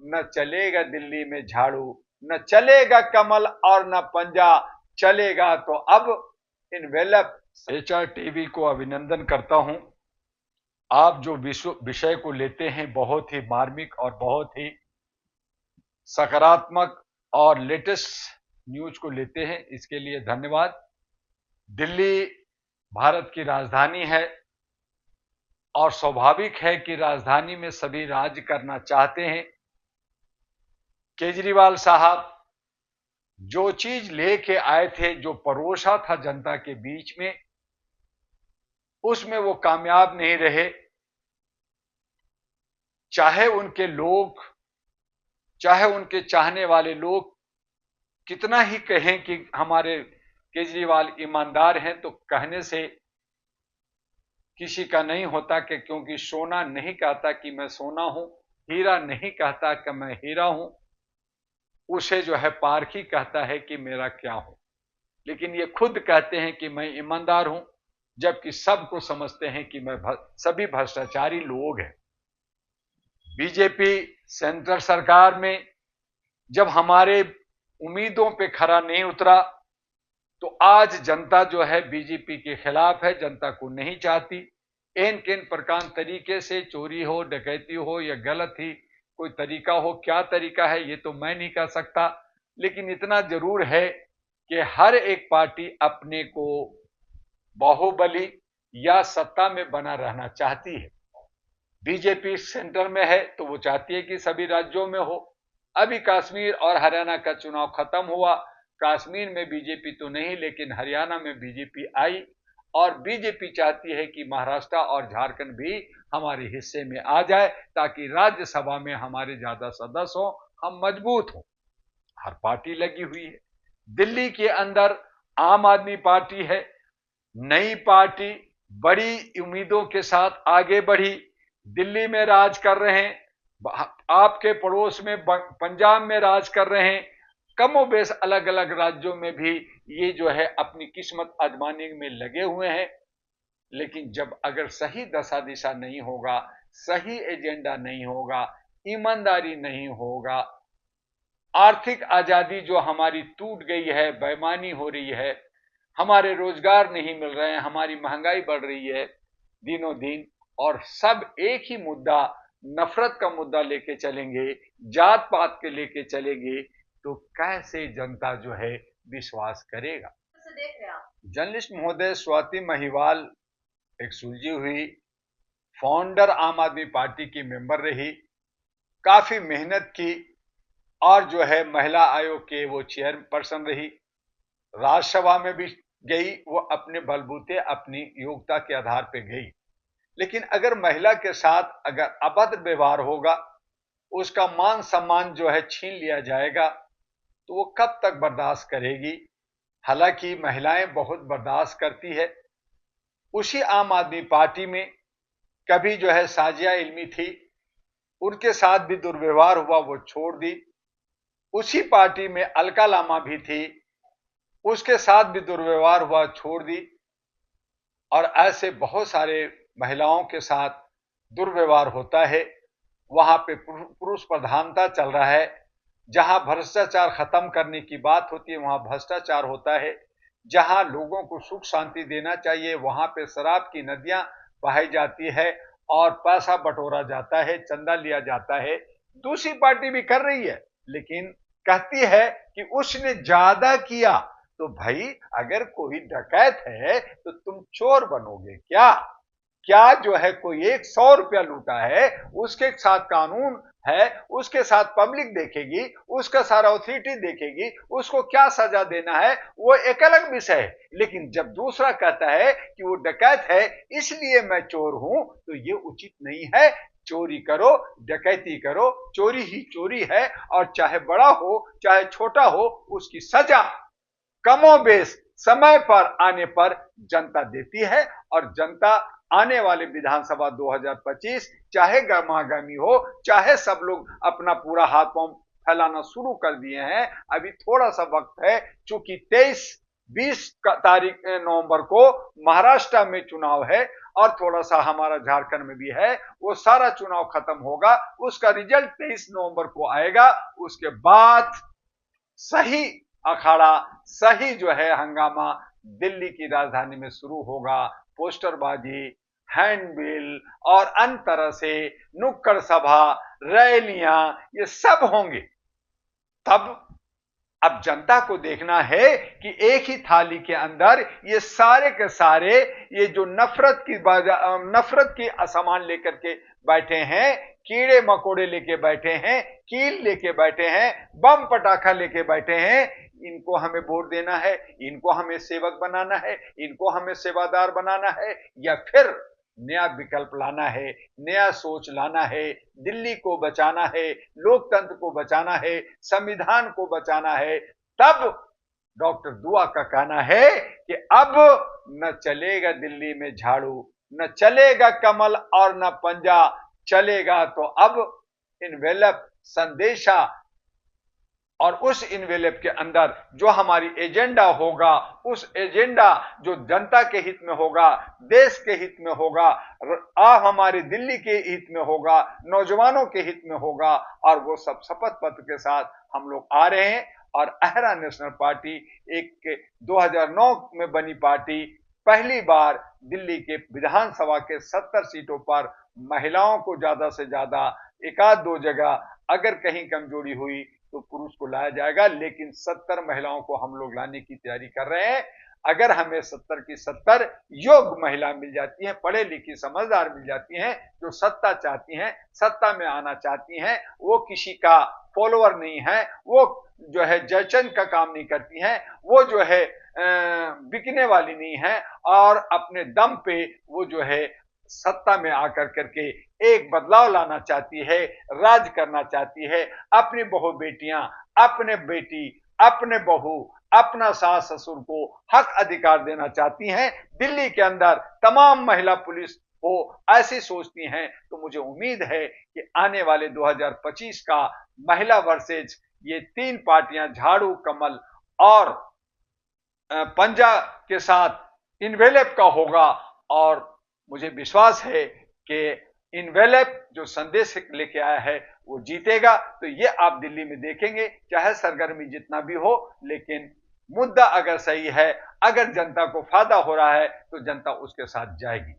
न चलेगा दिल्ली में झाड़ू, न चलेगा कमल और न पंजा, चलेगा तो अब इनवेलप। एचआर टीवी को अभिनंदन करता हूं। आप जो विषय को लेते हैं बहुत ही मार्मिक और बहुत ही सकारात्मक और लेटेस्ट न्यूज को लेते हैं, इसके लिए धन्यवाद। दिल्ली भारत की राजधानी है और स्वाभाविक है कि राजधानी में सभी राज्य करना चाहते हैं। केजरीवाल साहब जो चीज लेके आए थे, जो परोसा था जनता के बीच में, उसमें वो कामयाब नहीं रहे। चाहे उनके लोग, चाहे उनके चाहने वाले लोग कितना ही कहें कि हमारे केजरीवाल ईमानदार हैं, तो कहने से किसी का नहीं होता कि क्योंकि सोना नहीं कहता कि मैं सोना हूं, हीरा नहीं कहता कि मैं हीरा हूं, उसे जो है पारखी कहता है कि मेरा क्या हूं। लेकिन ये खुद कहते हैं कि मैं ईमानदार हूं, जबकि सबको समझते हैं कि मैं सभी भ्रष्टाचारी लोग हैं। बीजेपी सेंट्रल सरकार में जब हमारे उम्मीदों पे खरा नहीं उतरा, तो आज जनता जो है बीजेपी के खिलाफ है, जनता को नहीं चाहती। इन किन प्रकार तरीके से चोरी हो, डकैती हो या गलत ही कोई तरीका हो, क्या तरीका है ये तो मैं नहीं कह सकता, लेकिन इतना जरूर है कि हर एक पार्टी अपने को बाहुबली या सत्ता में बना रहना चाहती है। बीजेपी सेंटर में है तो वो चाहती है कि सभी राज्यों में हो। अभी कश्मीर और हरियाणा का चुनाव खत्म हुआ, कश्मीर में बीजेपी तो नहीं लेकिन हरियाणा में बीजेपी आई, और बीजेपी चाहती है कि महाराष्ट्र और झारखंड भी हमारे हिस्से में आ जाए ताकि राज्यसभा में हमारे ज्यादा सदस्य हो, हम मजबूत हो। हर पार्टी लगी हुई है। दिल्ली के अंदर आम आदमी पार्टी है, नई पार्टी बड़ी उम्मीदों के साथ आगे बढ़ी, दिल्ली में राज कर रहे हैं, आपके पड़ोस में पंजाब में राज कर रहे हैं, कमोबेश अलग अलग राज्यों में भी ये जो है अपनी किस्मत आजमाने में लगे हुए हैं। लेकिन जब अगर सही दशा दिशा नहीं होगा, सही एजेंडा नहीं होगा, ईमानदारी नहीं होगा, आर्थिक आजादी जो हमारी टूट गई है, बेईमानी हो रही है, हमारे रोजगार नहीं मिल रहे हैं, हमारी महंगाई बढ़ रही है दिनों दिन, और सब एक ही मुद्दा, नफरत का मुद्दा लेके चलेंगे, जात पात के लेके चलेंगे, तो कैसे जनता जो है विश्वास करेगा। जर्नलिस्ट महोदय स्वाति महिवाल एक सुलझी हुई फाउंडर आम आदमी पार्टी की मेंबर रही, काफी मेहनत की और जो है महिला आयोग के वो चेयरपर्सन रही, राज्यसभा में भी गई, वो अपने बलबूते अपनी योग्यता के आधार पर गई। लेकिन अगर महिला के साथ अगर अभद्र व्यवहार होगा, उसका मान सम्मान जो है छीन लिया जाएगा, तो वो कब तक बर्दाश्त करेगी। हालांकि महिलाएं बहुत बर्दाश्त करती है। उसी आम आदमी पार्टी में कभी जो है साजिया इल्मी थी, उनके साथ भी दुर्व्यवहार हुआ, वो छोड़ दी। उसी पार्टी में अलका लामा भी थी, उसके साथ भी दुर्व्यवहार हुआ, छोड़ दी। और ऐसे बहुत सारे महिलाओं के साथ दुर्व्यवहार होता है। वहां पे पुरुष प्रधानता चल रहा है। जहां भ्रष्टाचार खत्म करने की बात होती है वहां भ्रष्टाचार होता है। जहां लोगों को सुख शांति देना चाहिए वहां पे शराब की नदियां बहाई जाती है और पैसा बटोरा जाता है, चंदा लिया जाता है। दूसरी पार्टी भी कर रही है, लेकिन कहती है कि उसने ज्यादा किया। तो भाई अगर कोई डकैत है तो तुम चोर बनोगे क्या? क्या जो है कोई 100 रुपया लूटा है, उसके साथ कानून है, उसके साथ पब्लिक देखेगी, उसका सारा अथॉरिटी देखेगी, उसको क्या सजा देना है वो एक अलग विषय है। लेकिन जब दूसरा कहता है कि वो डकैत है इसलिए मैं चोर हूं, तो ये उचित नहीं है। चोरी करो, डकैती करो, चोरी ही चोरी है, और चाहे बड़ा हो चाहे छोटा हो, उसकी सजा कमोबेश समय पर आने पर जनता देती है। और जनता आने वाले विधानसभा 2025 चाहे गर्मागर्मी हो, चाहे सब लोग अपना पूरा हाथ पांव फैलाना शुरू कर दिए हैं, अभी थोड़ा सा वक्त है। चूंकि 23-20 तारीख नवंबर को महाराष्ट्र में चुनाव है और थोड़ा सा हमारा झारखंड में भी है, वो सारा चुनाव खत्म होगा, उसका रिजल्ट 23 नवंबर को आएगा। उसके बाद सही अखाड़ा, सही जो है हंगामा दिल्ली की राजधानी में शुरू होगा। पोस्टरबाजी, हैंडबिल और अन्य तरह से नुक्कड़ सभा, रैलियां, ये सब होंगे। तब अब जनता को देखना है कि एक ही थाली के अंदर ये सारे के सारे, ये जो नफरत की सामान लेकर के बैठे हैं, कीड़े मकोड़े लेके बैठे हैं, कील लेके बैठे हैं, बम पटाखा लेके बैठे हैं, इनको हमें वोट देना है, इनको हमें सेवक बनाना है, इनको हमें सेवादार बनाना है, या फिर नया विकल्प लाना है, नया सोच लाना है, दिल्ली को बचाना है, लोकतंत्र को बचाना है, संविधान को बचाना है। तब डॉक्टर दुआ का कहना है कि अब न चलेगा दिल्ली में झाड़ू, न चलेगा कमल और न पंजा, चलेगा तो अब इनवेलप, संदेशा, और उस इनवेलप के अंदर जो हमारी एजेंडा होगा, उस एजेंडा जो जनता के हित में होगा, देश के हित में होगा, हमारी दिल्ली के हित में होगा, नौजवानों के हित में होगा, और वो सब शपथ पत्र के साथ हम लोग आ रहे हैं। और अहरा नेशनल पार्टी एक 2009 में बनी पार्टी, पहली बार दिल्ली के विधानसभा के 70 सीटों पर महिलाओं को ज्यादा से ज्यादा, एक आध दो जगह अगर कहीं कमजोरी हुई तो पुरुष को लाया जाएगा, लेकिन 70 महिलाओं को हम लोग लाने की तैयारी कर रहे हैं। अगर हमें 70 की 70 योग्य महिला मिल जाती हैं, पढ़े लिखी समझदार मिल जाती हैं, जो सत्ता चाहती हैं, सत्ता में आना चाहती हैं, वो किसी का फॉलोअर नहीं है, वो जो है जयचंद का काम नहीं करती हैं, वो जो है बिकने वाली नहीं है, और अपने दम पे वो जो है सत्ता में आकर करके एक बदलाव लाना चाहती है, राज करना चाहती है, अपनी बहु बेटियां, अपने बेटी, अपने बहू, अपना सास ससुर को हक अधिकार देना चाहती हैं। दिल्ली के अंदर तमाम महिला पुलिस को ऐसी सोचती हैं। तो मुझे उम्मीद है कि आने वाले 2025 का महिला वर्सेज ये तीन पार्टियां, झाड़ू, कमल और पंजा के साथ इनवेलप का होगा। और मुझे विश्वास है कि इनवेलप जो संदेश लेके आया है वो जीतेगा। तो ये आप दिल्ली में देखेंगे, चाहे सरगर्मी जितना भी हो, लेकिन मुद्दा अगर सही है, अगर जनता को फायदा हो रहा है तो जनता उसके साथ जाएगी।